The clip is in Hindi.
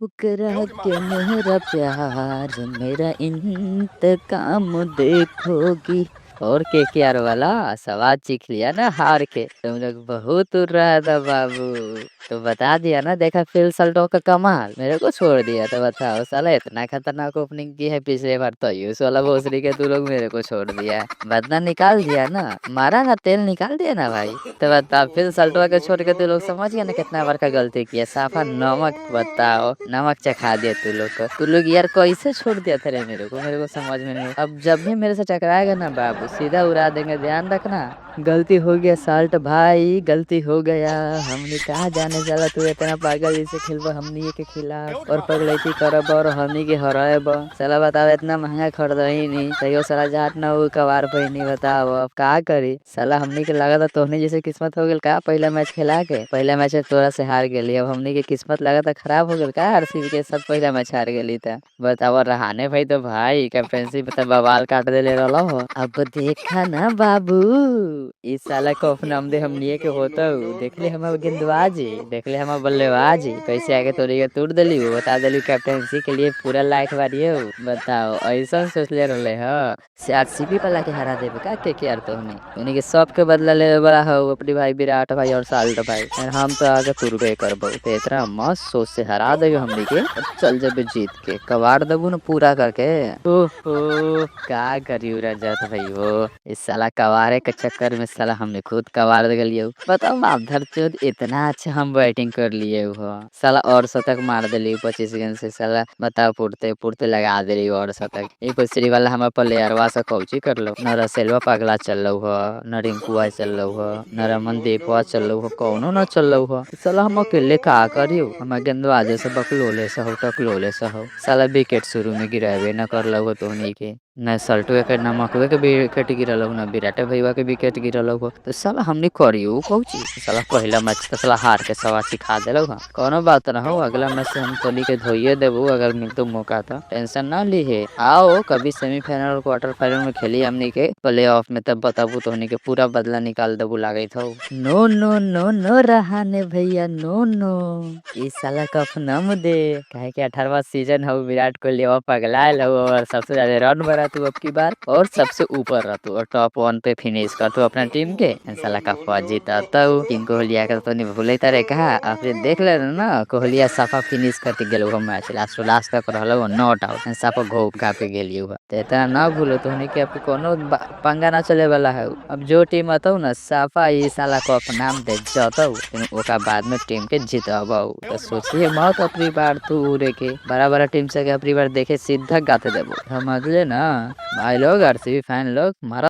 ठुकरा के मेरा प्यार मेरा इंतकाम देखोगी। और केकेआर वाला सवाल चीख लिया ना हार के, तुम लोग बहुत उड़ रहा था बाबू। तो बता दिया ना, देखा फिल सल्टो का कमाल, मेरे को छोड़ दिया। तो बताओ साला, इतना खतरनाक ओपनिंग की है पिछले बार, तो यूस वाला भोसड़ी के तू लोग मेरे को छोड़ दिया है। बदला निकाल दिया ना, मारा ना तेल निकाल दिया ना भाई। तो बताओ फिर सल्टवा के छोड़ के तू लोग समझ गया ना कितना बार का गलती किया। साफा नमक, बताओ नमक चखा दिया तू लोग को। तू लोग यार कैसे छोड़ दिया था रे मेरे को समझ में नहीं। अब जब भी मेरे से टकराएगा ना बाबू, सीधा उड़ा देंगे, ध्यान रखना। गलती हो गया साल्ट भाई, गलती हो गया। हमने कहा जाने साला तू इतना पागल जैसे खेलबा हमनी के खिलाफ और पगलैती करब और हमनी के हराएब। साला बताओ, इतना महंगा खरीद ही नहीं तैयो साला जाट ना हो कबार पे नहीं। बताओ अब का करी साला, हमनी के लगा था तोहनी जैसे किस्मत हो गेल का। पहला मैच खेला के पहला मैच में तोरा से हार गेली, अब हमनी के किस्मत लगा था खराब हो गेल का। आरसीबी के साथ पहला मैच हार गेली था। बताओ रहाने भाई, तो भाई कैप्टनसी में तो बवाल काट देले रहलो हो। अब देखा ना बाबू, इस साला को अपना हमदे हमनिए के होता हूँ। देख ले हमार गेंदबाजी, देख ले हमार बल्लेबाजी, कैसे आगे तोड़ी के तोड़ देली वो। बता देली कैप्टनसी के लिए पूरा लायक बारी हो। बताओ ऐसा सोच ले रहे हो से आरसीबी वाला के हरा देबे का के यार। तोहनी उन्हीं के सब के बदला ले बड़ा हो अपनी भाई विराट भाई और साल्ट भाई। और हम तो आगे तुरबे करबो, तो इतना मस्त सोच से हरा देबे हमनी के। और चल जबे जीत के कवाड़ देबू ना पूरा करके। ओहो का करियो रजत भाई हो, इस साला कवारे के चक्कर में साला हमने खुद कवार गलिए। बताओ माधर चोद, इतना अच्छा हम बैटिंग कर लिए हो साला, और शतक मार दिली 25 गेंद से साला। बताओ पुरते पुरते लगा दिली और शतक। ये पछरी वाला हमारे प्लेयरवा से कौची कर लो न। रसेलवा पगला चल हो, न रिंकुआ चल हो, न रमन दीपवा चल हो, कौनो न चल हो। साला हम अकेले का करियो, हम गेंदबाजे से बकलोले से हो टकलोले से हो। साला विकेट शुरू में गिरावे न कर लो तोहनी के, न सल्टवे के न मकवे के विकेट गिरल हो, न विराटे भैया के विकेट गिरल हो। तो साला हमने करियो कौची। साला पहला मैच तो साला हार के सवा सिखा देलो हा। कोनो बात ना हो, अगला मैच से हम तोनी के धोइए देबो अगर मिलतो मौका तो टेंशन ना लीहे। आओ कभी सेमीफाइनल और क्वार्टर फाइनल में खेली हमनी के प्ले ऑफ में, तब बताबू तोहनी के पूरा बदला निकाल देबू लागे हो। No no no no Rahane भैया, नो नो इस साला कप नम दे। काहे के 18वां सीजन हो, विराट कोहली अब पगलायल हो और सबसे ज्यादा रन बना तू अब की बार, और सबसे ऊपर रह तू और टॉप 1 पे फिनिश कर तू अपना टीम के। साला कपवा जीता तो टीम कोहलिया का तो नहीं भूले तारे कहा। आपने देख ले ना कोहलिया साफा फिनिश करके गेलो हो मैच, लास्ट तक रहलो नॉट आउट, साफा घोप खा के गेलियो हो। तो इतना ना भूलो तो नहीं कि आपको कोनो पंगा ना चले वाला है। अब जो टीम आतो ना साफा ई साला को अपना नाम दे जतो, ओका बाद में टीम के जितबो। तो सोचिए मत अपनी बार तू उड़े के बड़ा बड़ा टीम से अपनी बार देखे सीधा गाते देबो, समझ ले ना भाई लोग। आरसीबी फैन लोग मारा